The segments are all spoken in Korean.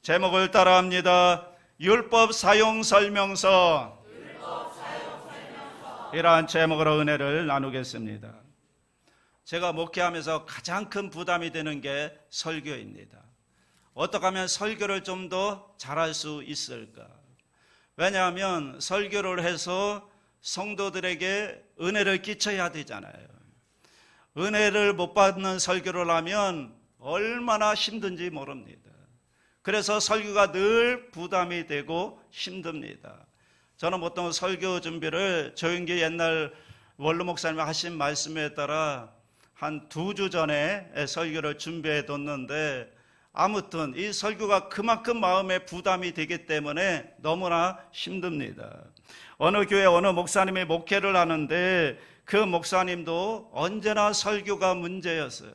제목을 따라합니다. 율법 사용 설명서. 이러한 제목으로 은혜를 나누겠습니다. 제가 목회하면서 가장 큰 부담이 되는 게 설교입니다. 어떻게 하면 설교를 좀 더 잘할 수 있을까? 왜냐하면 설교를 해서 성도들에게 은혜를 끼쳐야 되잖아요. 은혜를 못 받는 설교를 하면 얼마나 힘든지 모릅니다. 그래서 설교가 늘 부담이 되고 힘듭니다. 저는 보통 설교 준비를 조용기 옛날 원로 목사님이 하신 말씀에 따라 한 2주 전에 설교를 준비해 뒀는데, 아무튼 이 설교가 그만큼 마음에 부담이 되기 때문에 너무나 힘듭니다. 어느 교회 어느 목사님이 목회를 하는데 그 목사님도 언제나 설교가 문제였어요.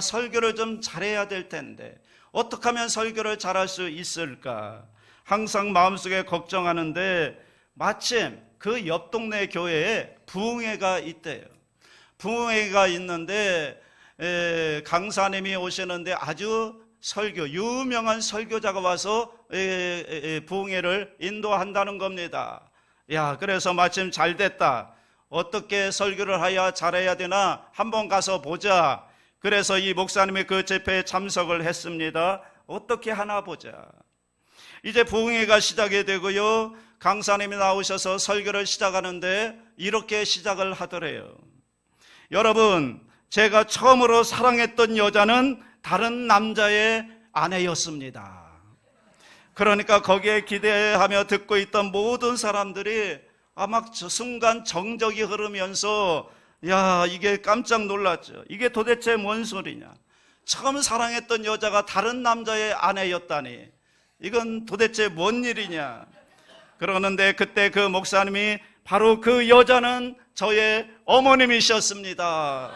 설교를 좀 잘해야 될 텐데 어떻게 하면 설교를 잘할 수 있을까? 항상 마음속에 걱정하는데 마침 그 옆 동네 교회에 부흥회가 있대요. 부흥회가 있는데 강사님이 오시는데 아주 유명한 설교자가 와서 부흥회를 인도한다는 겁니다. 그래서 마침 잘 됐다. 어떻게 설교를 해야 잘해야 되나 한번 가서 보자. 그래서 이 목사님이 그 집회에 참석을 했습니다. 어떻게 하나 보자. 이제 부흥회가 시작이 되고요, 강사님이 나오셔서 설교를 시작하는데 이렇게 시작을 하더래요. 여러분, 제가 처음으로 사랑했던 여자는 다른 남자의 아내였습니다. 그러니까 거기에 기대하며 듣고 있던 모든 사람들이 아마 저 순간 정적이 흐르면서 이게 깜짝 놀랐죠. 이게 도대체 뭔 소리냐. 처음 사랑했던 여자가 다른 남자의 아내였다니. 이건 도대체 뭔 일이냐. 그러는데 그때 그 목사님이 바로 그 여자는 저의 어머님이셨습니다.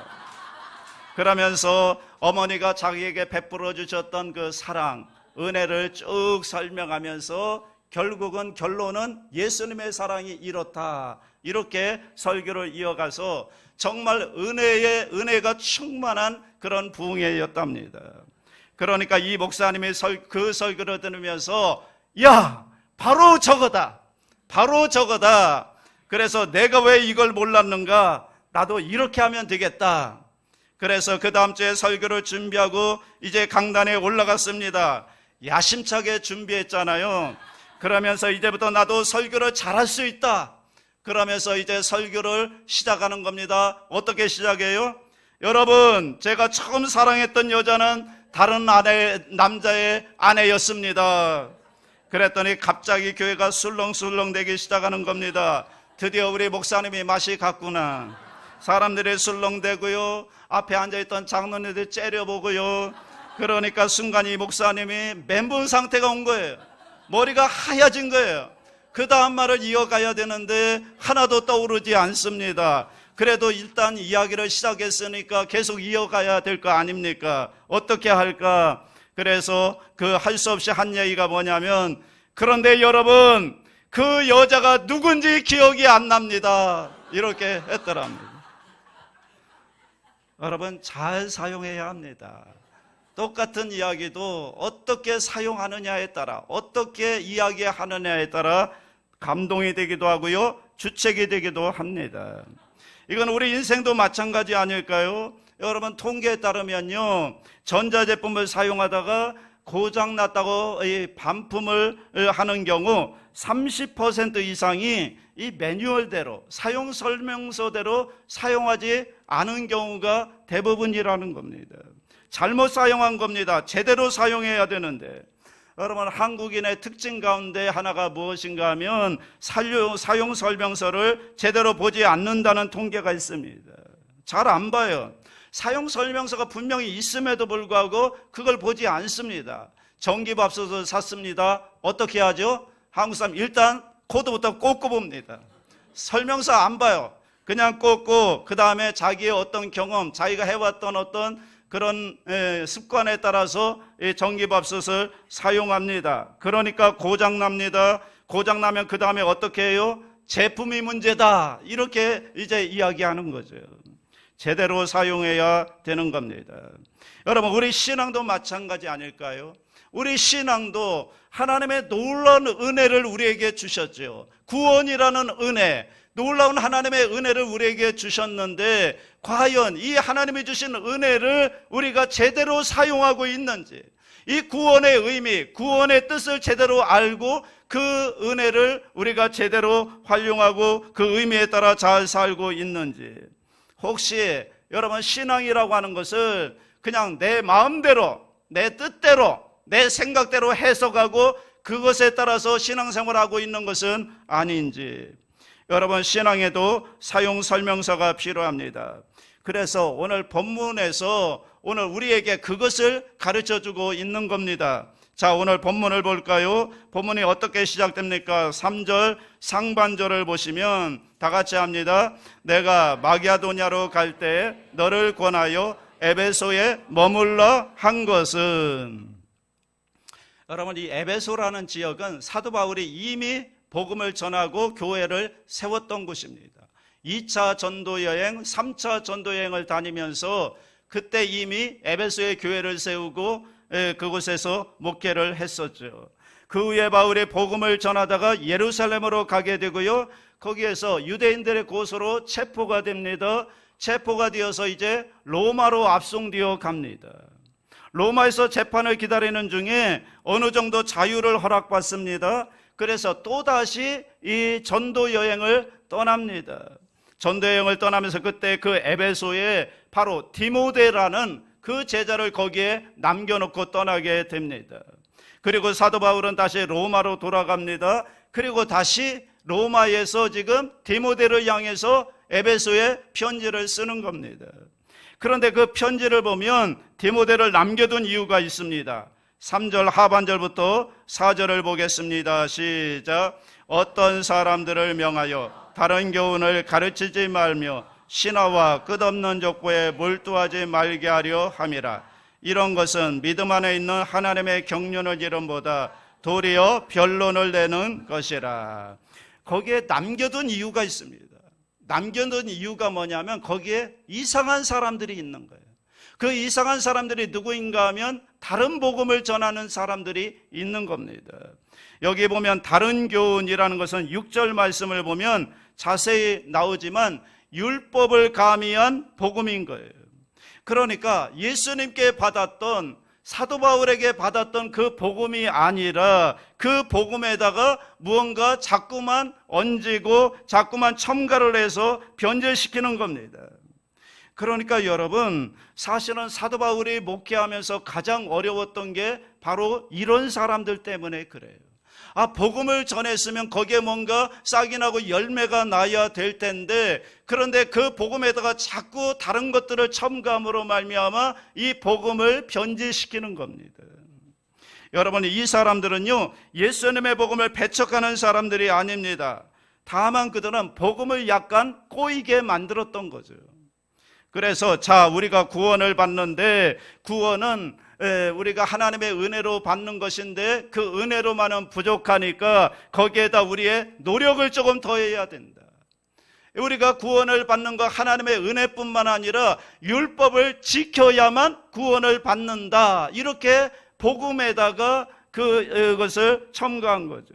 그러면서 어머니가 자기에게 베풀어 주셨던 그 사랑, 은혜를 쭉 설명하면서 결론은 예수님의 사랑이 이렇다. 이렇게 설교를 이어가서 정말 은혜가 충만한 그런 부흥회였답니다. 그러니까 이 목사님이 그 설교를 들으면서 바로 저거다. 바로 저거다. 그래서 내가 왜 이걸 몰랐는가? 나도 이렇게 하면 되겠다. 그래서 그 다음 주에 설교를 준비하고 이제 강단에 올라갔습니다. 야심차게 준비했잖아요. 그러면서 이제부터 나도 설교를 잘할 수 있다. 그러면서 이제 설교를 시작하는 겁니다. 어떻게 시작해요? 여러분, 제가 처음 사랑했던 여자는 다른 남자의 아내였습니다. 그랬더니 갑자기 교회가 술렁술렁 되기 시작하는 겁니다. 드디어 우리 목사님이 맛이 갔구나. 사람들이 술렁대고요, 앞에 앉아있던 장로님들 째려보고요. 그러니까 순간 이 목사님이 멘붕 상태가 온 거예요. 머리가 하얘진 거예요. 그 다음 말을 이어가야 되는데 하나도 떠오르지 않습니다. 그래도 일단 이야기를 시작했으니까 계속 이어가야 될 거 아닙니까? 어떻게 할까? 그래서 그 할 수 없이 한 얘기가 뭐냐면, 그런데 여러분, 그 여자가 누군지 기억이 안 납니다. 이렇게 했더랍니다. 여러분, 잘 사용해야 합니다. 똑같은 이야기도 어떻게 사용하느냐에 따라, 어떻게 이야기하느냐에 따라 감동이 되기도 하고요, 주책이 되기도 합니다. 이건 우리 인생도 마찬가지 아닐까요? 여러분, 통계에 따르면요, 전자제품을 사용하다가 고장났다고 이 반품을 하는 경우 30% 이상이 이 매뉴얼대로, 사용 설명서대로 사용하지 않은 경우가 대부분이라는 겁니다. 잘못 사용한 겁니다. 제대로 사용해야 되는데. 여러분, 한국인의 특징 가운데 하나가 무엇인가 하면 사용 설명서를 제대로 보지 않는다는 통계가 있습니다. 잘 안 봐요. 사용 설명서가 분명히 있음에도 불구하고 그걸 보지 않습니다. 전기밥솥을 샀습니다. 어떻게 하죠? 한국 사람 일단 코드부터 꽂고 봅니다. 설명서 안 봐요. 그냥 꽂고 그 다음에 자기의 어떤 경험, 자기가 해왔던 어떤 그런 습관에 따라서 전기밥솥을 사용합니다. 그러니까 고장납니다. 고장나면 그 다음에 어떻게 해요? 제품이 문제다. 이렇게 이제 이야기하는 거죠. 제대로 사용해야 되는 겁니다. 여러분, 우리 신앙도 마찬가지 아닐까요? 우리 신앙도 하나님의 놀라운 은혜를 우리에게 주셨죠. 구원이라는 은혜, 놀라운 하나님의 은혜를 우리에게 주셨는데 과연 이 하나님이 주신 은혜를 우리가 제대로 사용하고 있는지, 이 구원의 의미, 구원의 뜻을 제대로 알고 그 은혜를 우리가 제대로 활용하고 그 의미에 따라 잘 살고 있는지. 혹시 여러분, 신앙이라고 하는 것을 그냥 내 마음대로, 내 뜻대로, 내 생각대로 해석하고 그것에 따라서 신앙생활하고 있는 것은 아닌지. 여러분, 신앙에도 사용 설명서가 필요합니다. 그래서 오늘 본문에서 오늘 우리에게 그것을 가르쳐주고 있는 겁니다. 자, 오늘 본문을 볼까요? 본문이 어떻게 시작됩니까? 3절 상반절을 보시면 다 같이 합니다. 내가 마게도냐로 갈 때 너를 권하여 에베소에 머물러 한 것은. 여러분, 이 에베소라는 지역은 사도 바울이 이미 복음을 전하고 교회를 세웠던 곳입니다. 2차 전도여행, 3차 전도여행을 다니면서 그때 이미 에베소의 교회를 세우고 그곳에서 목회를 했었죠. 그 후에 바울이 복음을 전하다가 예루살렘으로 가게 되고요, 거기에서 유대인들의 고소로 체포가 됩니다. 체포가 되어서 이제 로마로 압송되어 갑니다. 로마에서 재판을 기다리는 중에 어느 정도 자유를 허락받습니다. 그래서 또다시 이 전도 여행을 떠납니다. 전도 여행을 떠나면서 그때 그 에베소에 바로 디모데라는 그 제자를 거기에 남겨놓고 떠나게 됩니다. 그리고 사도 바울은 다시 로마로 돌아갑니다. 그리고 다시 로마에서 지금 디모데를 향해서 에베소에 편지를 쓰는 겁니다. 그런데 그 편지를 보면 디모데를 남겨둔 이유가 있습니다. 3절 하반절부터 4절을 보겠습니다. 시작. 어떤 사람들을 명하여 다른 교훈을 가르치지 말며 신화와 끝없는 족보에 몰두하지 말게 하려 함이라. 이런 것은 믿음 안에 있는 하나님의 경륜을 이름보다 도리어 변론을 내는 것이라. 거기에 남겨둔 이유가 있습니다. 남겨둔 이유가 뭐냐면 거기에 이상한 사람들이 있는 거예요. 그 이상한 사람들이 누구인가 하면 다른 복음을 전하는 사람들이 있는 겁니다. 여기 보면 다른 교훈이라는 것은 6절 말씀을 보면 자세히 나오지만 율법을 가미한 복음인 거예요. 그러니까 예수님께 받았던, 사도 바울에게 받았던 그 복음이 아니라 그 복음에다가 무언가 자꾸만 얹고 자꾸만 첨가를 해서 변질시키는 겁니다. 그러니까 여러분, 사실은 사도 바울이 목회하면서 가장 어려웠던 게 바로 이런 사람들 때문에 그래요. 복음을 전했으면 거기에 뭔가 싹이 나고 열매가 나야 될 텐데, 그런데 그 복음에다가 자꾸 다른 것들을 첨가함으로 말미암아 이 복음을 변질시키는 겁니다. 여러분, 이 사람들은요, 예수님의 복음을 배척하는 사람들이 아닙니다. 다만 그들은 복음을 약간 꼬이게 만들었던 거죠. 그래서 자, 우리가 구원을 받는데 구원은 우리가 하나님의 은혜로 받는 것인데 그 은혜로만은 부족하니까 거기에다 우리의 노력을 조금 더해야 된다. 우리가 구원을 받는 것 하나님의 은혜뿐만 아니라 율법을 지켜야만 구원을 받는다. 이렇게 복음에다가 그것을 첨가한 거죠.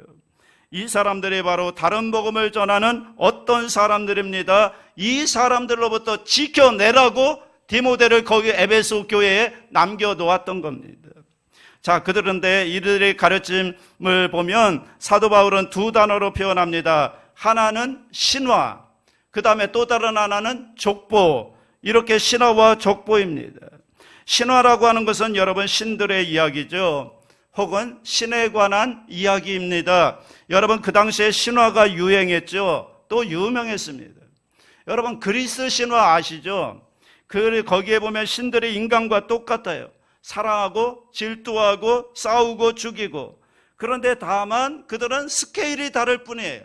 이 사람들이 바로 다른 복음을 전하는 어떤 사람들입니다. 이 사람들로부터 지켜내라고 디모데를 거기 에베소 교회에 남겨놓았던 겁니다. 자, 그런데 이들의 가르침을 보면 사도 바울은 두 단어로 표현합니다. 하나는 신화, 그 다음에 또 다른 하나는 족보. 이렇게 신화와 족보입니다. 신화라고 하는 것은 여러분 신들의 이야기죠. 혹은 신에 관한 이야기입니다. 여러분, 그 당시에 신화가 유행했죠. 또 유명했습니다. 여러분, 그리스 신화 아시죠? 거기에 보면 신들이 인간과 똑같아요. 사랑하고 질투하고 싸우고 죽이고. 그런데 다만 그들은 스케일이 다를 뿐이에요.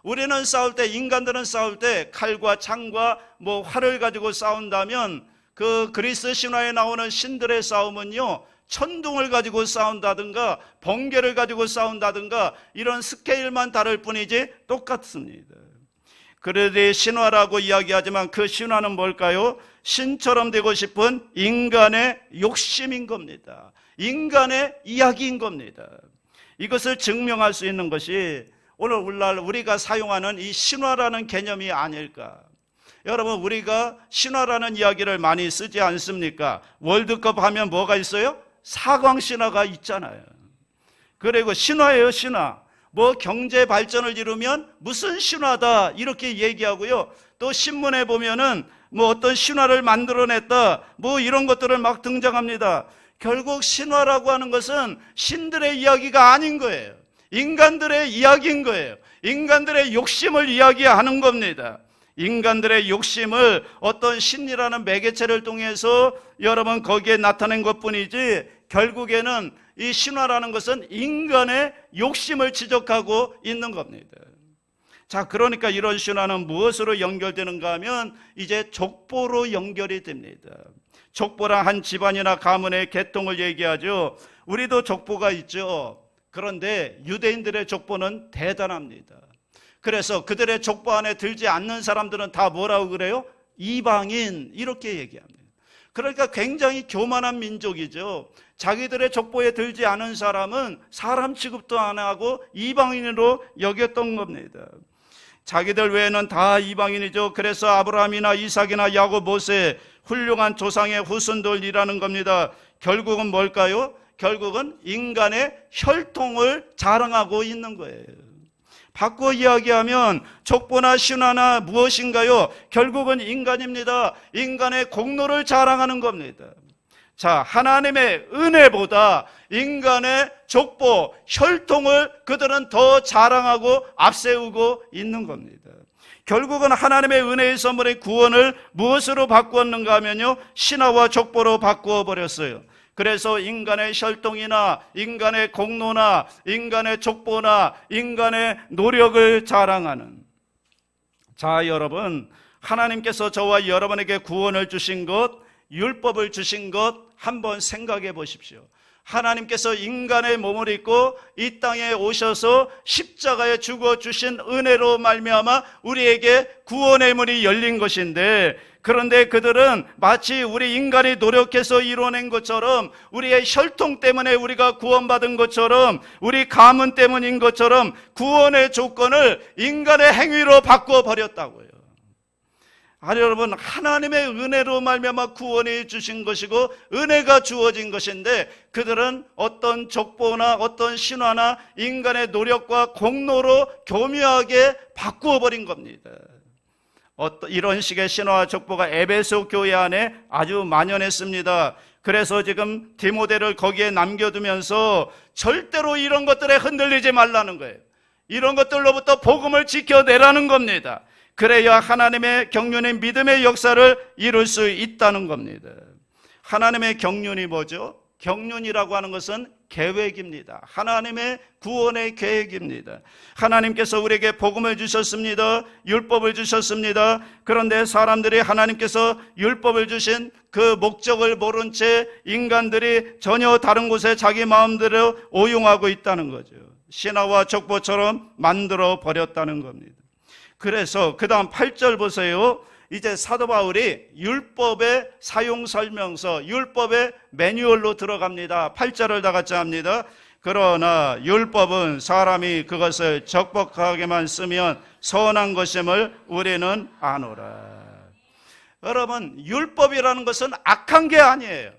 우리는 싸울 때, 인간들은 싸울 때 칼과 창과 활을 가지고 싸운다면 그 그리스 신화에 나오는 신들의 싸움은요, 천둥을 가지고 싸운다든가 번개를 가지고 싸운다든가 이런 스케일만 다를 뿐이지 똑같습니다. 그들이 신화라고 이야기하지만 그 신화는 뭘까요? 신처럼 되고 싶은 인간의 욕심인 겁니다. 인간의 이야기인 겁니다. 이것을 증명할 수 있는 것이 오늘날 우리가 사용하는 이 신화라는 개념이 아닐까. 여러분, 우리가 신화라는 이야기를 많이 쓰지 않습니까? 월드컵 하면 뭐가 있어요? 사강 신화가 있잖아요. 그리고 신화예요, 신화. 뭐 경제 발전을 이루면 무슨 신화다 이렇게 얘기하고요. 또 신문에 보면은 뭐 어떤 신화를 만들어냈다 뭐 이런 것들을 막 등장합니다. 결국 신화라고 하는 것은 신들의 이야기가 아닌 거예요. 인간들의 이야기인 거예요. 인간들의 욕심을 이야기하는 겁니다. 인간들의 욕심을 어떤 신이라는 매개체를 통해서 여러분 거기에 나타낸 것뿐이지, 결국에는 이 신화라는 것은 인간의 욕심을 지적하고 있는 겁니다. 자, 그러니까 이런 신화는 무엇으로 연결되는가 하면 이제 족보로 연결이 됩니다. 족보란 한 집안이나 가문의 계통을 얘기하죠. 우리도 족보가 있죠. 그런데 유대인들의 족보는 대단합니다. 그래서 그들의 족보 안에 들지 않는 사람들은 다 뭐라고 그래요? 이방인, 이렇게 얘기합니다. 그러니까 굉장히 교만한 민족이죠. 자기들의 족보에 들지 않은 사람은 사람 취급도 안 하고 이방인으로 여겼던 겁니다. 자기들 외에는 다 이방인이죠. 그래서 아브라함이나 이삭이나 야곱, 모세, 훌륭한 조상의 후손들이라는 겁니다. 결국은 뭘까요? 결국은 인간의 혈통을 자랑하고 있는 거예요. 바꿔 이야기하면 족보나 신화나 무엇인가요? 결국은 인간입니다. 인간의 공로를 자랑하는 겁니다. 자, 하나님의 은혜보다 인간의 족보, 혈통을 그들은 더 자랑하고 앞세우고 있는 겁니다. 결국은 하나님의 은혜의 선물의 구원을 무엇으로 바꾸었는가 하면요, 신화와 족보로 바꾸어 버렸어요. 그래서 인간의 혈통이나 인간의 공로나 인간의 족보나 인간의 노력을 자랑하는, 자, 여러분, 하나님께서 저와 여러분에게 구원을 주신 것, 율법을 주신 것 한번 생각해 보십시오. 하나님께서 인간의 몸을 입고 이 땅에 오셔서 십자가에 죽어 주신 은혜로 말미암아 우리에게 구원의 문이 열린 것인데, 그런데 그들은 마치 우리 인간이 노력해서 이뤄낸 것처럼, 우리의 혈통 때문에 우리가 구원받은 것처럼, 우리 가문 때문인 것처럼 구원의 조건을 인간의 행위로 바꿔 버렸다고요. 아니, 여러분, 하나님의 은혜로 말미암아 구원해 주신 것이고 은혜가 주어진 것인데, 그들은 어떤 족보나 어떤 신화나 인간의 노력과 공로로 교묘하게 바꾸어 버린 겁니다. 이런 식의 신화와 족보가 에베소 교회 안에 아주 만연했습니다. 그래서 지금 디모데를 거기에 남겨두면서 절대로 이런 것들에 흔들리지 말라는 거예요. 이런 것들로부터 복음을 지켜내라는 겁니다. 그래야 하나님의 경륜의 믿음의 역사를 이룰 수 있다는 겁니다. 하나님의 경륜이 뭐죠? 경륜이라고 하는 것은 계획입니다. 하나님의 구원의 계획입니다. 하나님께서 우리에게 복음을 주셨습니다. 율법을 주셨습니다. 그런데 사람들이 하나님께서 율법을 주신 그 목적을 모른 채 인간들이 전혀 다른 곳에 자기 마음대로 오용하고 있다는 거죠. 신화와 족보처럼 만들어 버렸다는 겁니다. 그래서 그 다음 8절 보세요. 이제 사도 바울이 율법의 사용 설명서, 율법의 매뉴얼로 들어갑니다. 8절을 다 같이 합니다. 그러나 율법은 사람이 그것을 적법하게만 쓰면 선한 것임을 우리는 아노라. 여러분, 율법이라는 것은 악한 게 아니에요.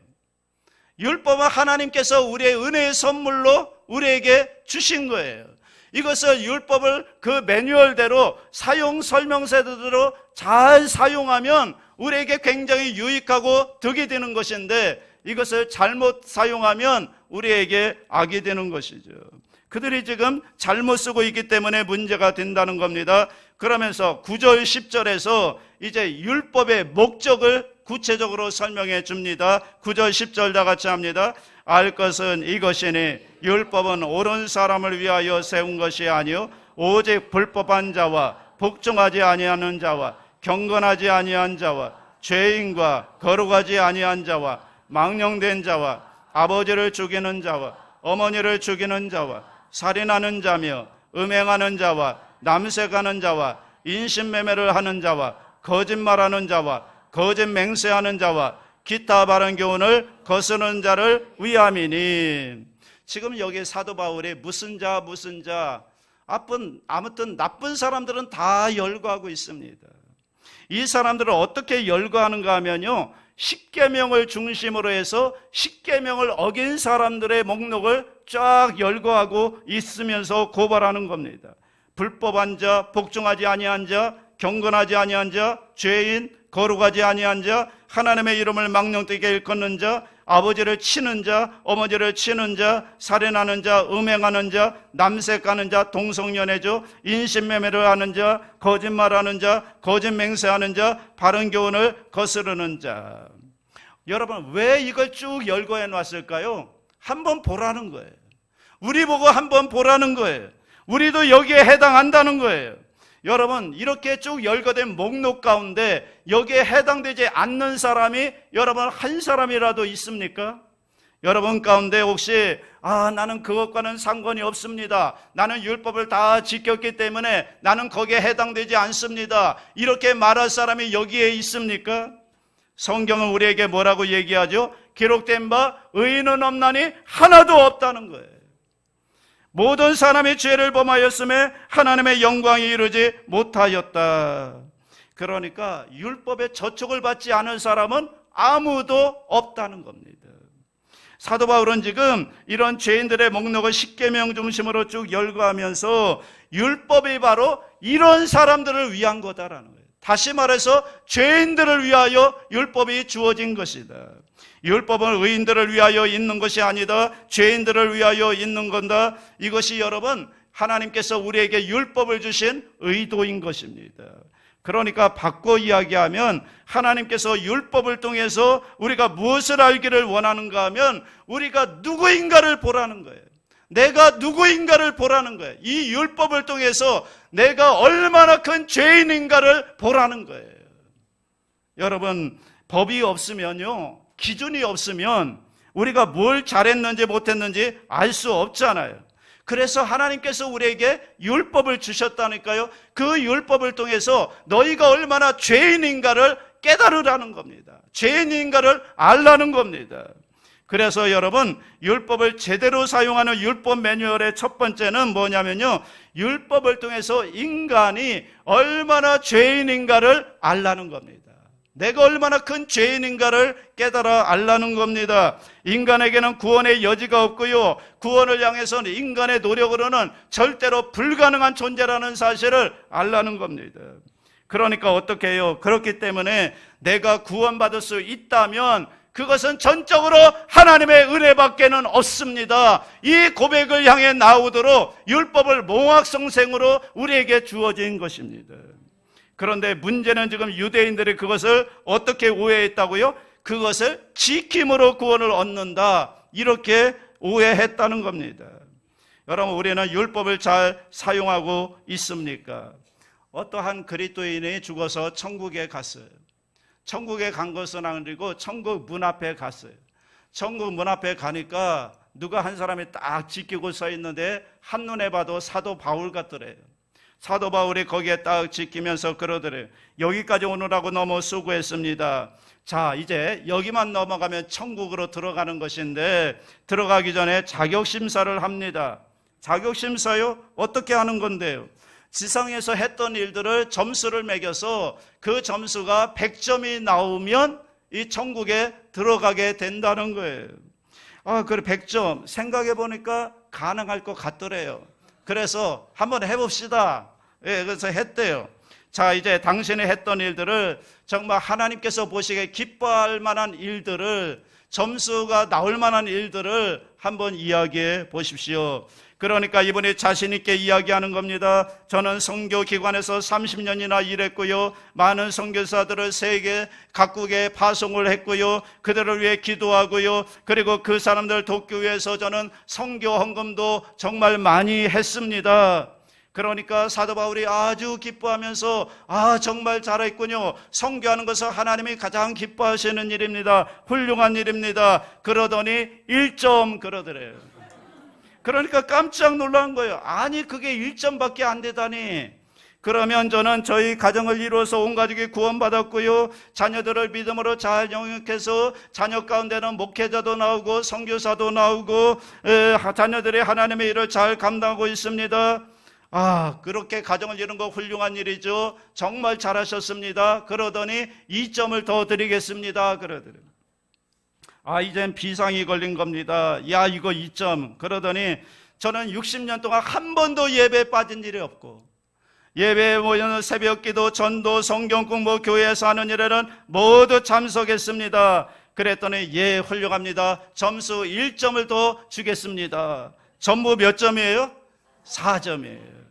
율법은 하나님께서 우리의 은혜의 선물로 우리에게 주신 거예요. 이것을 율법을 그 매뉴얼대로 사용 설명서대로 잘 사용하면 우리에게 굉장히 유익하고 득이 되는 것인데, 이것을 잘못 사용하면 우리에게 악이 되는 것이죠. 그들이 지금 잘못 쓰고 있기 때문에 문제가 된다는 겁니다. 그러면서 9절 10절에서 이제 율법의 목적을 구체적으로 설명해 줍니다. 9절 10절 다 같이 합니다. 알 것은 이것이니 율법은 옳은 사람을 위하여 세운 것이 아니요 오직 불법한 자와 복종하지 아니하는 자와 경건하지 아니한 자와 죄인과 거룩하지 아니한 자와 망령된 자와 아버지를 죽이는 자와 어머니를 죽이는 자와 살인하는 자며 음행하는 자와 남색하는 자와 인신매매를 하는 자와 거짓말하는 자와 거짓 맹세하는 자와 기타 바른 교훈을 거스르는 자를 위함이니. 지금 여기 사도 바울이 무슨 자 아무튼 나쁜 사람들은 다 열거하고 있습니다. 이 사람들을 어떻게 열거하는가 하면요, 십계명을 중심으로 해서 십계명을 어긴 사람들의 목록을 쫙 열거하고 있으면서 고발하는 겁니다. 불법한 자, 복종하지 아니한 자, 경건하지 아니한 자, 죄인, 거룩하지 아니한 자, 하나님의 이름을 망령되게 일컫는 자, 아버지를 치는 자, 어머니를 치는 자, 살인하는 자, 음행하는 자, 남색하는 자, 동성연애죠, 인신매매를 하는 자, 거짓말하는 자, 거짓 맹세하는 자, 바른 교훈을 거스르는 자. 여러분, 왜 이걸 쭉 열거해 놨을까요? 한번 보라는 거예요. 우리 보고 한번 보라는 거예요. 우리도 여기에 해당한다는 거예요. 여러분, 이렇게 쭉 열거된 목록 가운데 여기에 해당되지 않는 사람이 여러분 한 사람이라도 있습니까? 여러분 가운데 혹시 나는 그것과는 상관이 없습니다, 나는 율법을 다 지켰기 때문에 나는 거기에 해당되지 않습니다, 이렇게 말할 사람이 여기에 있습니까? 성경은 우리에게 뭐라고 얘기하죠? 기록된 바 의인은 없나니 하나도 없다는 거예요. 모든 사람이 죄를 범하였음에 하나님의 영광이 이루지 못하였다. 그러니까 율법의 저촉을 받지 않은 사람은 아무도 없다는 겁니다. 사도 바울은 지금 이런 죄인들의 목록을 십계명 중심으로 쭉 열거하면서 율법이 바로 이런 사람들을 위한 거다라는 거예요. 다시 말해서 죄인들을 위하여 율법이 주어진 것이다. 율법은 의인들을 위하여 있는 것이 아니다, 죄인들을 위하여 있는 건다. 이것이 여러분 하나님께서 우리에게 율법을 주신 의도인 것입니다. 그러니까 바꿔 이야기하면 하나님께서 율법을 통해서 우리가 무엇을 알기를 원하는가 하면 우리가 누구인가를 보라는 거예요. 내가 누구인가를 보라는 거예요. 이 율법을 통해서 내가 얼마나 큰 죄인인가를 보라는 거예요. 여러분, 법이 없으면요, 기준이 없으면 우리가 뭘 잘했는지 못했는지 알 수 없잖아요. 그래서 하나님께서 우리에게 율법을 주셨다니까요. 그 율법을 통해서 너희가 얼마나 죄인인가를 깨달으라는 겁니다. 죄인인가를 알라는 겁니다. 그래서 여러분, 율법을 제대로 사용하는 율법 매뉴얼의 첫 번째는 뭐냐면요, 율법을 통해서 인간이 얼마나 죄인인가를 알라는 겁니다. 내가 얼마나 큰 죄인인가를 깨달아 알라는 겁니다. 인간에게는 구원의 여지가 없고요, 구원을 향해서는 인간의 노력으로는 절대로 불가능한 존재라는 사실을 알라는 겁니다. 그러니까 어떻게 해요? 그렇기 때문에 내가 구원받을 수 있다면 그것은 전적으로 하나님의 은혜밖에는 없습니다. 이 고백을 향해 나오도록 율법을 몽학성생으로 우리에게 주어진 것입니다. 그런데 문제는 지금 유대인들이 그것을 어떻게 오해했다고요? 그것을 지킴으로 구원을 얻는다, 이렇게 오해했다는 겁니다. 여러분, 우리는 율법을 잘 사용하고 있습니까? 어떠한 그리스도인이 죽어서 천국에 갔어요. 천국에 간 것은 아니고 천국 문 앞에 갔어요. 천국 문 앞에 가니까 누가 한 사람이 딱 지키고 서 있는데 한눈에 봐도 사도 바울 같더래요. 사도 바울이 거기에 딱 지키면서 그러더래요. 여기까지 오느라고 너무 수고했습니다. 자, 이제 여기만 넘어가면 천국으로 들어가는 것인데 들어가기 전에 자격심사를 합니다. 자격심사요? 어떻게 하는 건데요? 지상에서 했던 일들을 점수를 매겨서 그 점수가 100점이 나오면 이 천국에 들어가게 된다는 거예요. 그래 100점 생각해 보니까 가능할 것 같더래요. 그래서 한번 해봅시다. 그래서 했대요. 자, 이제 당신이 했던 일들을 정말 하나님께서 보시기에 기뻐할 만한 일들을, 점수가 나올 만한 일들을 한번 이야기해 보십시오. 그러니까 이분이 자신 있게 이야기하는 겁니다. 저는 선교기관에서 30년이나 일했고요, 많은 선교사들을 세계 각국에 파송을 했고요, 그들을 위해 기도하고요, 그리고 그 사람들 돕기 위해서 저는 선교 헌금도 정말 많이 했습니다. 그러니까 사도 바울이 아주 기뻐하면서 정말 잘했군요, 선교하는 것은 하나님이 가장 기뻐하시는 일입니다, 훌륭한 일입니다. 그러더니 1점 그러더래요. 그러니까 깜짝 놀란 거예요. 아니 그게 1점밖에 안 되다니. 그러면 저는 저희 가정을 이루어서 온 가족이 구원받았고요, 자녀들을 믿음으로 잘 영육해서 자녀 가운데는 목회자도 나오고 선교사도 나오고 자녀들이 하나님의 일을 잘 감당하고 있습니다. 그렇게 가정을 이룬 거 훌륭한 일이죠. 정말 잘하셨습니다. 그러더니 2점을 더 드리겠습니다. 그러더니 이젠 비상이 걸린 겁니다. 이거 2점. 그러더니 저는 60년 동안 한 번도 예배에 빠진 일이 없고, 예배에 모여는 새벽기도, 전도, 성경 공부, 교회에서 하는 일에는 모두 참석했습니다. 그랬더니 예, 훌륭합니다. 점수 1점을 더 주겠습니다. 전부 몇 점이에요? 4점이에요.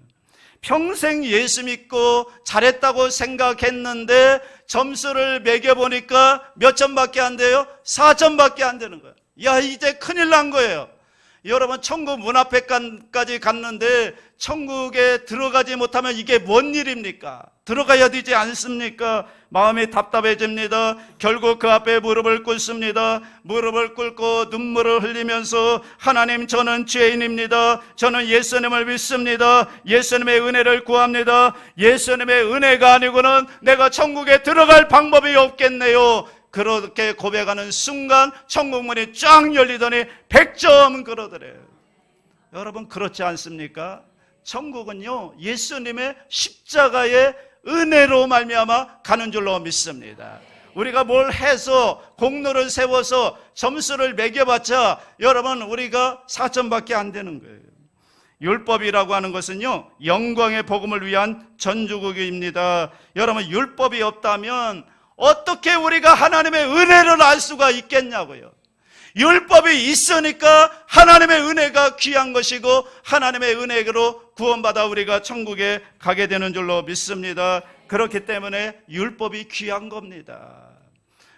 평생 예수 믿고 잘했다고 생각했는데 점수를 매겨보니까 몇 점밖에 안 돼요? 4점밖에 안 되는 거예요. 이제 큰일 난 거예요. 여러분, 천국 문 앞에까지 갔는데 천국에 들어가지 못하면 이게 뭔 일입니까? 들어가야 되지 않습니까? 마음이 답답해집니다. 결국 그 앞에 무릎을 꿇습니다. 무릎을 꿇고 눈물을 흘리면서 하나님, 저는 죄인입니다. 저는 예수님을 믿습니다. 예수님의 은혜를 구합니다. 예수님의 은혜가 아니고는 내가 천국에 들어갈 방법이 없겠네요. 그렇게 고백하는 순간 천국 문이 쫙 열리더니 100점 그러더래요. 여러분, 그렇지 않습니까? 천국은요, 예수님의 십자가의 은혜로 말미암아 가는 줄로 믿습니다. 우리가 뭘 해서 공로를 세워서 점수를 매겨봤자 여러분, 우리가 4점밖에 안 되는 거예요. 율법이라고 하는 것은요, 영광의 복음을 위한 전주국입니다. 여러분, 율법이 없다면 어떻게 우리가 하나님의 은혜를 알 수가 있겠냐고요. 율법이 있으니까 하나님의 은혜가 귀한 것이고 하나님의 은혜로 구원받아 우리가 천국에 가게 되는 줄로 믿습니다. 그렇기 때문에 율법이 귀한 겁니다.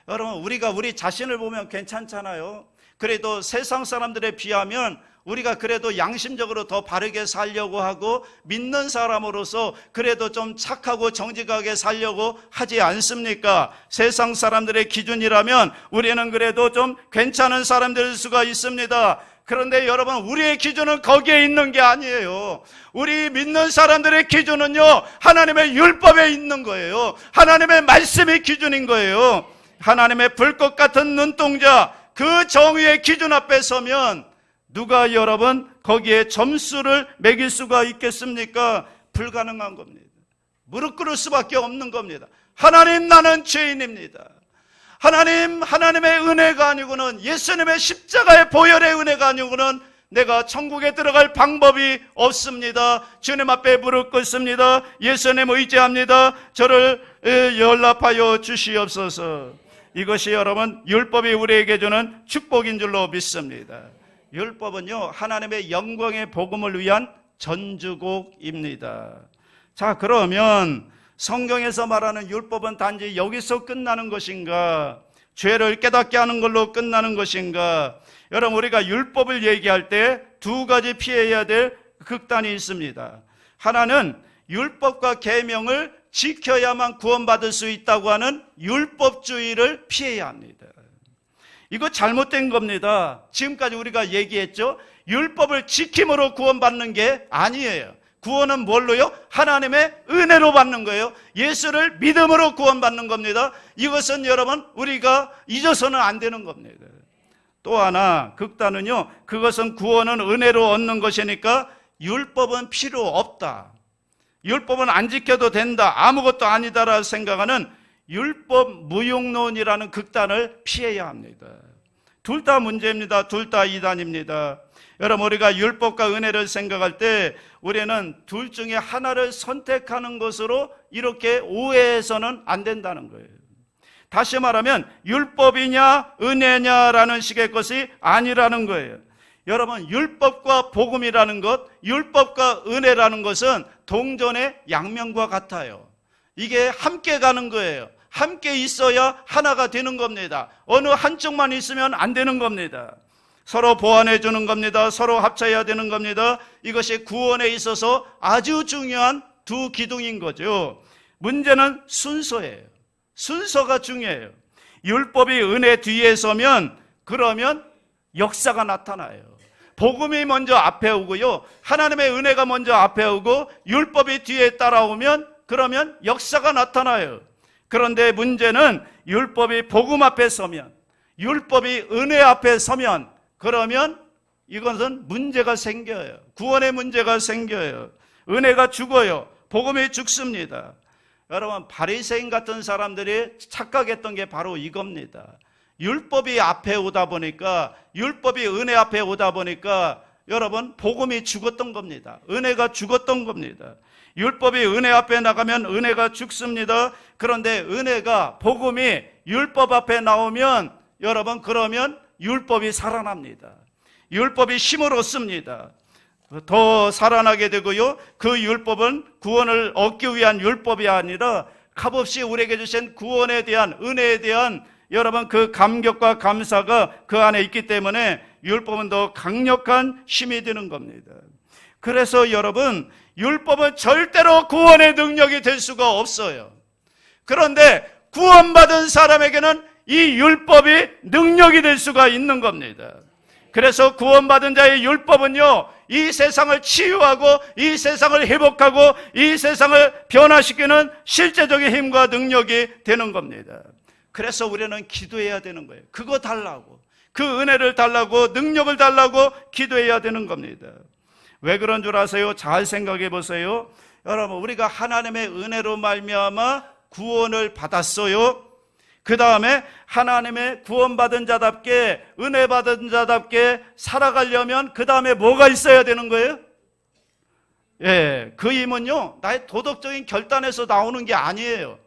여러분, 우리가 우리 자신을 보면 괜찮잖아요. 그래도 세상 사람들에 비하면 우리가 그래도 양심적으로 더 바르게 살려고 하고 믿는 사람으로서 그래도 좀 착하고 정직하게 살려고 하지 않습니까? 세상 사람들의 기준이라면 우리는 그래도 좀 괜찮은 사람들일 수가 있습니다. 그런데 여러분, 우리의 기준은 거기에 있는 게 아니에요. 우리 믿는 사람들의 기준은요, 하나님의 율법에 있는 거예요. 하나님의 말씀이 기준인 거예요. 하나님의 불꽃 같은 눈동자, 그 정의의 기준 앞에 서면 누가 여러분 거기에 점수를 매길 수가 있겠습니까? 불가능한 겁니다. 무릎 꿇을 수밖에 없는 겁니다. 하나님, 나는 죄인입니다. 하나님, 하나님의 은혜가 아니고는, 예수님의 십자가의 보혈의 은혜가 아니고는 내가 천국에 들어갈 방법이 없습니다. 주님 앞에 무릎 꿇습니다. 예수님 의지합니다. 저를 연락하여 주시옵소서. 이것이 여러분 율법이 우리에게 주는 축복인 줄로 믿습니다. 율법은요, 하나님의 영광의 복음을 위한 전주곡입니다. 자, 그러면 성경에서 말하는 율법은 단지 여기서 끝나는 것인가? 죄를 깨닫게 하는 걸로 끝나는 것인가? 여러분, 우리가 율법을 얘기할 때 두 가지 피해야 될 극단이 있습니다. 하나는 율법과 계명을 지켜야만 구원받을 수 있다고 하는 율법주의를 피해야 합니다. 이거 잘못된 겁니다. 지금까지 우리가 얘기했죠. 율법을 지킴으로 구원받는 게 아니에요. 구원은 뭘로요? 하나님의 은혜로 받는 거예요. 예수를 믿음으로 구원받는 겁니다. 이것은 여러분, 우리가 잊어서는 안 되는 겁니다. 또 하나 극단은요, 그것은 구원은 은혜로 얻는 것이니까 율법은 필요 없다, 율법은 안 지켜도 된다, 아무것도 아니다라고 생각하는 율법 무용론이라는 극단을 피해야 합니다. 둘 다 문제입니다. 둘 다 이단입니다. 여러분, 우리가 율법과 은혜를 생각할 때 우리는 둘 중에 하나를 선택하는 것으로 이렇게 오해해서는 안 된다는 거예요. 다시 말하면 율법이냐 은혜냐라는 식의 것이 아니라는 거예요. 여러분, 율법과 복음이라는 것, 율법과 은혜라는 것은 동전의 양면과 같아요. 이게 함께 가는 거예요. 함께 있어야 하나가 되는 겁니다. 어느 한쪽만 있으면 안 되는 겁니다. 서로 보완해 주는 겁니다. 서로 합쳐야 되는 겁니다. 이것이 구원에 있어서 아주 중요한 두 기둥인 거죠. 문제는 순서예요. 순서가 중요해요. 율법이 은혜 뒤에 서면 그러면 역사가 나타나요. 복음이 먼저 앞에 오고요, 하나님의 은혜가 먼저 앞에 오고 율법이 뒤에 따라오면 그러면 역사가 나타나요. 그런데 문제는 율법이 복음 앞에 서면, 율법이 은혜 앞에 서면, 그러면 이것은 문제가 생겨요. 구원의 문제가 생겨요. 은혜가 죽어요. 복음이 죽습니다. 여러분, 바리새인 같은 사람들이 착각했던 게 바로 이겁니다. 율법이 앞에 오다 보니까, 율법이 은혜 앞에 오다 보니까 여러분, 복음이 죽었던 겁니다. 은혜가 죽었던 겁니다. 율법이 은혜 앞에 나가면 은혜가 죽습니다. 그런데 은혜가, 복음이 율법 앞에 나오면 여러분, 그러면 율법이 살아납니다. 율법이 힘을 얻습니다. 더 살아나게 되고요, 그 율법은 구원을 얻기 위한 율법이 아니라 값없이 우리에게 주신 구원에 대한, 은혜에 대한 여러분 그 감격과 감사가 그 안에 있기 때문에 율법은 더 강력한 힘이 되는 겁니다. 그래서 여러분, 율법은 절대로 구원의 능력이 될 수가 없어요. 그런데 구원받은 사람에게는 이 율법이 능력이 될 수가 있는 겁니다. 그래서 구원받은 자의 율법은요, 이 세상을 치유하고 이 세상을 회복하고 이 세상을 변화시키는 실제적인 힘과 능력이 되는 겁니다. 그래서 우리는 기도해야 되는 거예요. 그거 달라고, 그 은혜를 달라고, 능력을 달라고 기도해야 되는 겁니다. 왜 그런 줄 아세요? 잘 생각해 보세요. 여러분, 우리가 하나님의 은혜로 말미암아 구원을 받았어요. 그 다음에 하나님의 구원받은 자답게, 은혜 받은 자답게 살아가려면 그 다음에 뭐가 있어야 되는 거예요? 그 힘은요, 나의 도덕적인 결단에서 나오는 게 아니에요.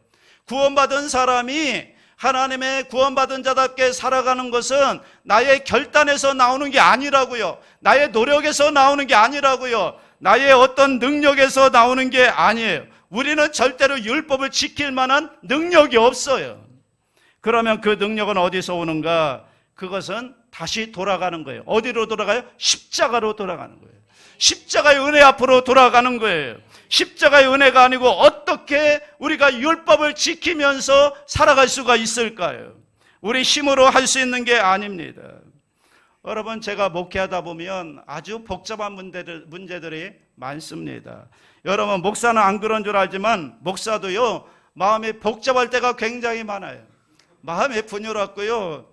구원받은 사람이 하나님의 구원받은 자답게 살아가는 것은 나의 결단에서 나오는 게 아니라고요. 나의 노력에서 나오는 게 아니라고요. 나의 어떤 능력에서 나오는 게 아니에요. 우리는 절대로 율법을 지킬 만한 능력이 없어요. 그러면 그 능력은 어디서 오는가? 그것은 다시 돌아가는 거예요. 어디로 돌아가요? 십자가로 돌아가는 거예요. 십자가의 은혜 앞으로 돌아가는 거예요. 십자가의 은혜가 아니고 어떻게 우리가 율법을 지키면서 살아갈 수가 있을까요? 우리 힘으로 할 수 있는 게 아닙니다. 여러분, 제가 목회하다 보면 아주 복잡한 문제들이 많습니다. 여러분, 목사는 안 그런 줄 알지만 목사도요, 마음이 복잡할 때가 굉장히 많아요. 마음이 분열했고요,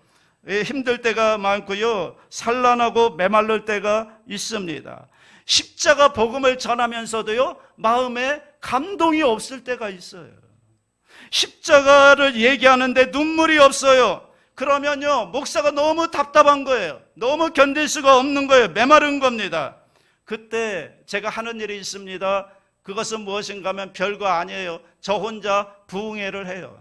힘들 때가 많고요, 산란하고 메말를 때가 있습니다. 십자가 복음을 전하면서도요, 마음에 감동이 없을 때가 있어요. 십자가를 얘기하는데 눈물이 없어요. 그러면요, 목사가 너무 답답한 거예요. 너무 견딜 수가 없는 거예요. 메마른 겁니다. 그때 제가 하는 일이 있습니다. 그것은 무엇인가 하면 별거 아니에요. 저 혼자 부흥회를 해요.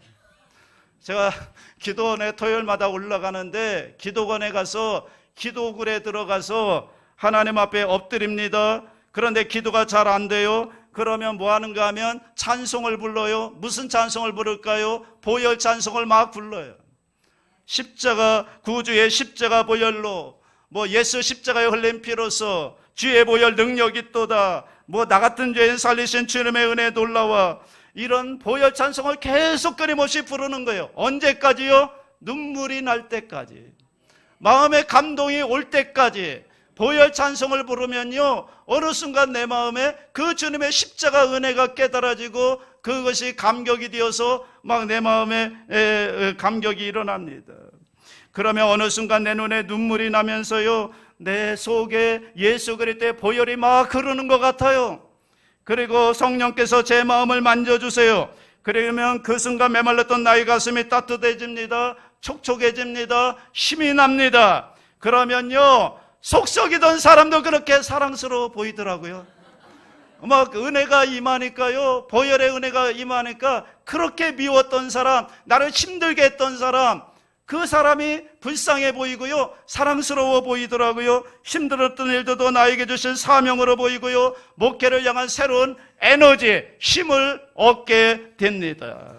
제가 기도원에 토요일마다 올라가는데 기도원에 가서 기도굴에 들어가서 하나님 앞에 엎드립니다. 그런데 기도가 잘 안 돼요. 그러면 뭐 하는가 하면 찬송을 불러요. 무슨 찬송을 부를까요? 보혈 찬송을 막 불러요. 십자가, 구주의 십자가 보혈로, 뭐 예수 십자가에 흘린 피로서 주의 보혈 능력이 있도다, 뭐 나 같은 죄인 살리신 주님의 은혜 놀라와, 이런 보혈 찬송을 계속 끊임없이 부르는 거예요. 언제까지요? 눈물이 날 때까지, 마음에 감동이 올 때까지 보혈 찬송을 부르면요, 어느 순간 내 마음에 그 주님의 십자가 은혜가 깨달아지고 그것이 감격이 되어서 막 내 마음에 감격이 일어납니다. 그러면 어느 순간 내 눈에 눈물이 나면서요, 내 속에 예수 그리스도의 보혈이 막 흐르는 것 같아요. 그리고 성령께서 제 마음을 만져주세요. 그러면 그 순간 메말랐던 나의 가슴이 따뜻해집니다. 촉촉해집니다. 힘이 납니다. 그러면요, 속썩이던 사람도 그렇게 사랑스러워 보이더라고요. 막 은혜가 임하니까요, 보혈의 은혜가 임하니까 그렇게 미웠던 사람, 나를 힘들게 했던 사람, 그 사람이 불쌍해 보이고요, 사랑스러워 보이더라고요. 힘들었던 일들도 나에게 주신 사명으로 보이고요, 목회를 향한 새로운 에너지, 힘을 얻게 됩니다.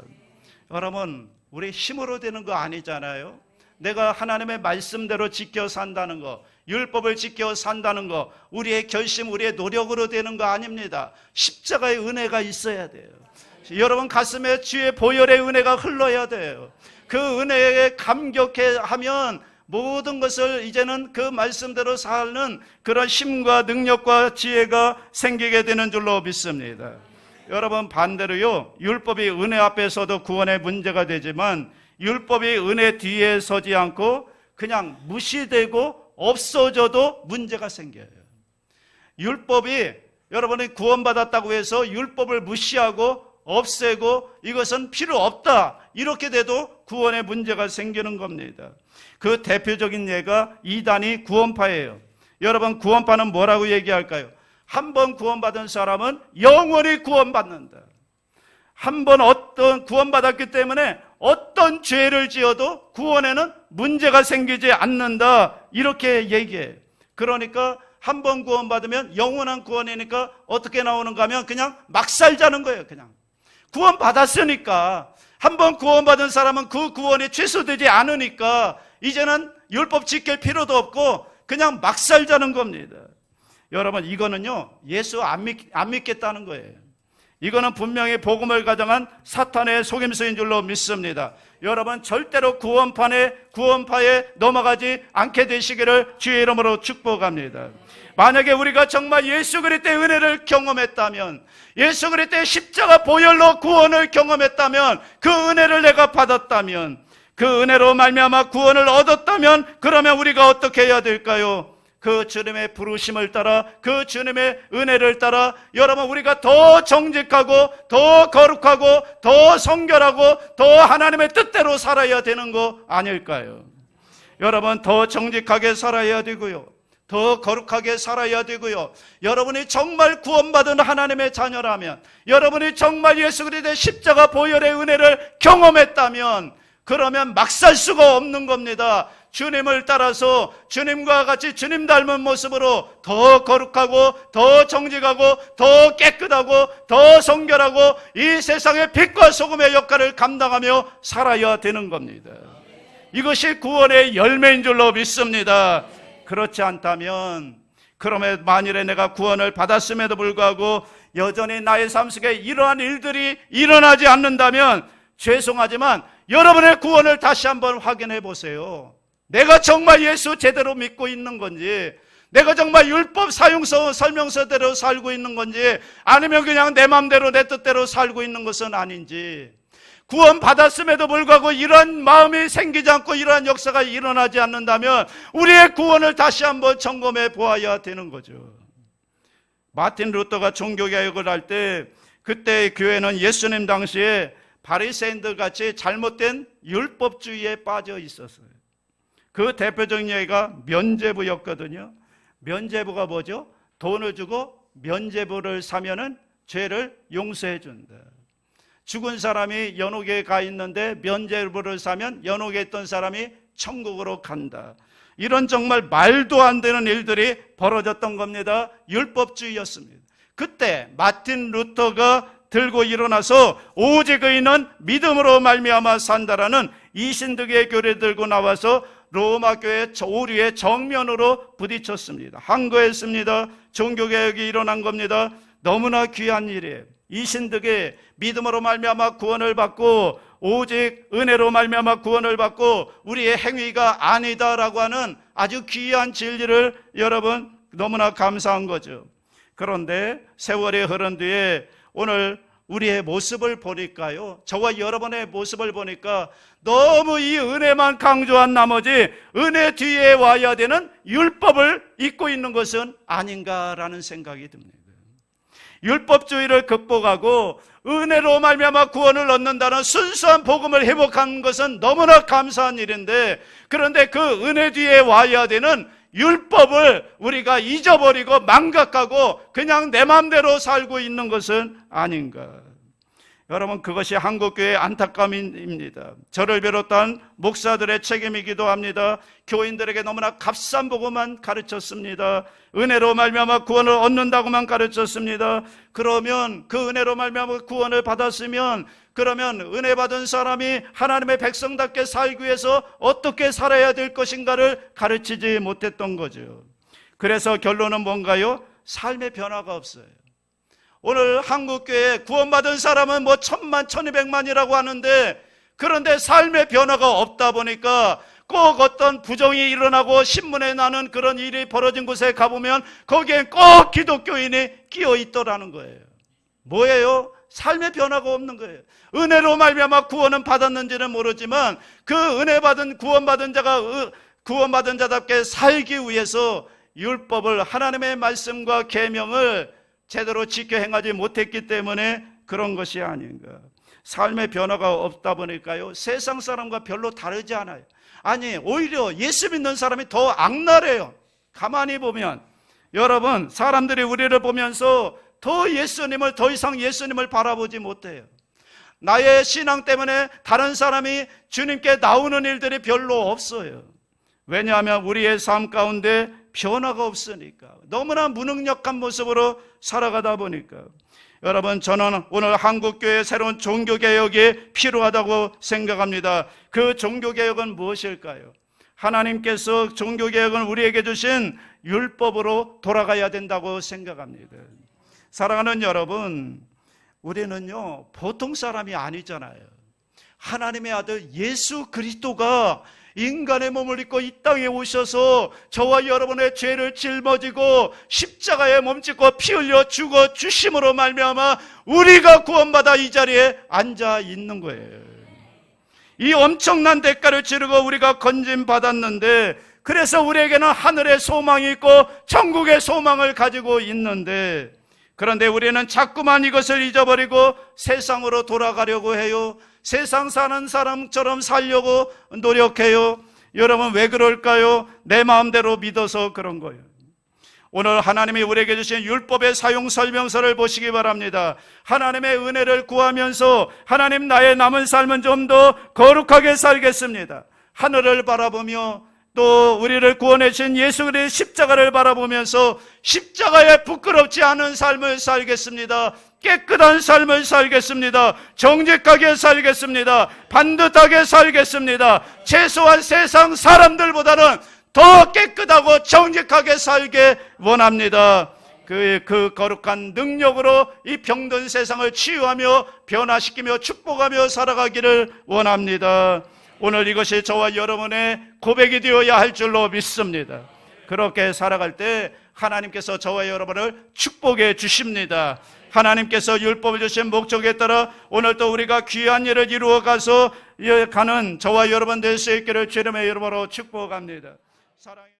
여러분, 우리 힘으로 되는 거 아니잖아요. 내가 하나님의 말씀대로 지켜 산다는 거, 율법을 지켜 산다는 거, 우리의 결심, 우리의 노력으로 되는 거 아닙니다. 십자가의 은혜가 있어야 돼요. 여러분 가슴에 주의 보혈의 은혜가 흘러야 돼요. 그 은혜에 감격해 하면 모든 것을 이제는 그 말씀대로 사는 그런 힘과 능력과 지혜가 생기게 되는 줄로 믿습니다. 여러분, 반대로요, 율법이 은혜 앞에서도 구원의 문제가 되지만 율법이 은혜 뒤에 서지 않고 그냥 무시되고 없어져도 문제가 생겨요. 율법이 여러분이 구원받았다고 해서 율법을 무시하고 없애고 이것은 필요 없다 이렇게 돼도 구원의 문제가 생기는 겁니다. 그 대표적인 예가 이단이 구원파예요. 여러분, 구원파는 뭐라고 얘기할까요? 한 번 구원받은 사람은 영원히 구원받는다. 한 번 어떤 구원받았기 때문에 어떤 죄를 지어도 구원에는 문제가 생기지 않는다 이렇게 얘기해요. 그러니까 한 번 구원받으면 영원한 구원이니까 어떻게 나오는가 하면 그냥 막 살자는 거예요. 그냥 구원받았으니까, 한 번 구원받은 사람은 그 구원이 취소되지 않으니까 이제는 율법 지킬 필요도 없고 그냥 막 살자는 겁니다. 여러분, 이거는요 예수 안 믿겠다는 거예요. 이거는 분명히 복음을 가정한 사탄의 속임수인 줄로 믿습니다. 여러분, 절대로 구원파에 넘어가지 않게 되시기를 주의 이름으로 축복합니다. 만약에 우리가 정말 예수 그리스도의 은혜를 경험했다면, 예수 그리스도의 십자가 보혈로 구원을 경험했다면, 그 은혜를 내가 받았다면, 그 은혜로 말미암아 구원을 얻었다면, 그러면 우리가 어떻게 해야 될까요? 그 주님의 부르심을 따라, 그 주님의 은혜를 따라 여러분, 우리가 더 정직하고 더 거룩하고 더 성결하고 더 하나님의 뜻대로 살아야 되는 거 아닐까요? 여러분, 더 정직하게 살아야 되고요, 더 거룩하게 살아야 되고요, 여러분이 정말 구원받은 하나님의 자녀라면, 여러분이 정말 예수 그리스도의 십자가 보혈의 은혜를 경험했다면 그러면 막 살 수가 없는 겁니다. 주님을 따라서 주님과 같이 주님 닮은 모습으로 더 거룩하고 더 정직하고 더 깨끗하고 더 성결하고 이 세상의 빛과 소금의 역할을 감당하며 살아야 되는 겁니다. 이것이 구원의 열매인 줄로 믿습니다. 그렇지 않다면, 그러면 만일에 내가 구원을 받았음에도 불구하고 여전히 나의 삶 속에 이러한 일들이 일어나지 않는다면 죄송하지만 여러분의 구원을 다시 한번 확인해 보세요. 내가 정말 예수 제대로 믿고 있는 건지, 내가 정말 율법 사용서 설명서대로 살고 있는 건지, 아니면 그냥 내 마음대로 내 뜻대로 살고 있는 것은 아닌지, 구원 받았음에도 불구하고 이러한 마음이 생기지 않고 이러한 역사가 일어나지 않는다면 우리의 구원을 다시 한번 점검해 보아야 되는 거죠. 마틴 루터가 종교개혁을 할 때, 그때 교회는 예수님 당시에 바리새인들 같이 잘못된 율법주의에 빠져 있었어요. 그 대표적인 예가 면죄부였거든요. 면죄부가 뭐죠? 돈을 주고 면죄부를 사면은 죄를 용서해 준다. 죽은 사람이 연옥에 가 있는데 면죄부를 사면 연옥에 있던 사람이 천국으로 간다. 이런 정말 말도 안 되는 일들이 벌어졌던 겁니다. 율법주의였습니다. 그때 마틴 루터가 들고 일어나서 오직 의인은 믿음으로 말미암아 산다라는 이신득의 교리를 들고 나와서 로마 교회 오류의 정면으로 부딪혔습니다. 항거했습니다. 종교개혁이 일어난 겁니다. 너무나 귀한 일이에요. 이신득의 믿음으로 말미암아 구원을 받고 오직 은혜로 말미암아 구원을 받고 우리의 행위가 아니다라고 하는 아주 귀한 진리를 여러분 너무나 감사한 거죠. 그런데 세월이 흐른 뒤에 오늘 우리의 모습을 보니까요, 저와 여러분의 모습을 보니까 너무 이 은혜만 강조한 나머지 은혜 뒤에 와야 되는 율법을 잊고 있는 것은 아닌가라는 생각이 듭니다. 율법주의를 극복하고 은혜로 말미암아 구원을 얻는다는 순수한 복음을 회복하는 것은 너무나 감사한 일인데, 그런데 그 은혜 뒤에 와야 되는 율법을 우리가 잊어버리고 망각하고 그냥 내 마음대로 살고 있는 것은 아닌가. 여러분, 그것이 한국교회의 안타까움입니다. 저를 비롯한 목사들의 책임이기도 합니다. 교인들에게 너무나 값싼 복음만 가르쳤습니다. 은혜로 말미암아 구원을 얻는다고만 가르쳤습니다. 그러면 그 은혜로 말미암아 구원을 받았으면, 그러면 은혜 받은 사람이 하나님의 백성답게 살기 위해서 어떻게 살아야 될 것인가를 가르치지 못했던 거죠. 그래서 결론은 뭔가요? 삶의 변화가 없어요. 오늘 한국교회에 구원받은 사람은 뭐 1000만, 1200만이라고 하는데, 그런데 삶의 변화가 없다 보니까 꼭 어떤 부정이 일어나고 신문에 나는 그런 일이 벌어진 곳에 가보면 거기엔 꼭 기독교인이 끼어 있더라는 거예요. 뭐예요? 삶의 변화가 없는 거예요. 은혜로 말미암아 구원은 받았는지는 모르지만 그 은혜 받은 구원받은 자가 구원받은 자답게 살기 위해서 율법을, 하나님의 말씀과 계명을 제대로 지켜 행하지 못했기 때문에 그런 것이 아닌가. 삶의 변화가 없다 보니까요, 세상 사람과 별로 다르지 않아요. 아니, 오히려 예수 믿는 사람이 더 악랄해요. 가만히 보면 여러분, 사람들이 우리를 보면서 더 이상 예수님을 바라보지 못해요. 나의 신앙 때문에 다른 사람이 주님께 나오는 일들이 별로 없어요. 왜냐하면 우리의 삶 가운데 변화가 없으니까, 너무나 무능력한 모습으로 살아가다 보니까. 여러분, 저는 오늘 한국교회의 새로운 종교개혁이 필요하다고 생각합니다. 그 종교개혁은 무엇일까요? 하나님께서 종교개혁은 우리에게 주신 율법으로 돌아가야 된다고 생각합니다. 사랑하는 여러분, 우리는요 보통 사람이 아니잖아요. 하나님의 아들 예수 그리스도가 인간의 몸을 입고 이 땅에 오셔서 저와 여러분의 죄를 짊어지고 십자가에 몸짓고 피 흘려 죽어 주심으로 말미암아 우리가 구원받아 이 자리에 앉아 있는 거예요. 이 엄청난 대가를 치르고 우리가 건진 받았는데, 그래서 우리에게는 하늘의 소망이 있고 천국의 소망을 가지고 있는데, 그런데 우리는 자꾸만 이것을 잊어버리고 세상으로 돌아가려고 해요. 세상 사는 사람처럼 살려고 노력해요. 여러분, 왜 그럴까요? 내 마음대로 믿어서 그런 거예요. 오늘 하나님이 우리에게 주신 율법의 사용 설명서를 보시기 바랍니다. 하나님의 은혜를 구하면서 하나님, 나의 남은 삶은 좀 더 거룩하게 살겠습니다. 하늘을 바라보며 또 우리를 구원해 주신 예수 그리스도의 십자가를 바라보면서 십자가에 부끄럽지 않은 삶을 살겠습니다. 깨끗한 삶을 살겠습니다. 정직하게 살겠습니다. 반듯하게 살겠습니다. 최소한 세상 사람들보다는 더 깨끗하고 정직하게 살게 원합니다. 그 거룩한 능력으로 이 병든 세상을 치유하며 변화시키며 축복하며 살아가기를 원합니다. 오늘 이것이 저와 여러분의 고백이 되어야 할 줄로 믿습니다. 그렇게 살아갈 때 하나님께서 저와 여러분을 축복해 주십니다. 하나님께서 율법을 주신 목적에 따라 오늘도 우리가 귀한 일을 이루어 가서 가는 저와 여러분 될 수 있기를 주님의 이름으로 축복합니다. 사랑해.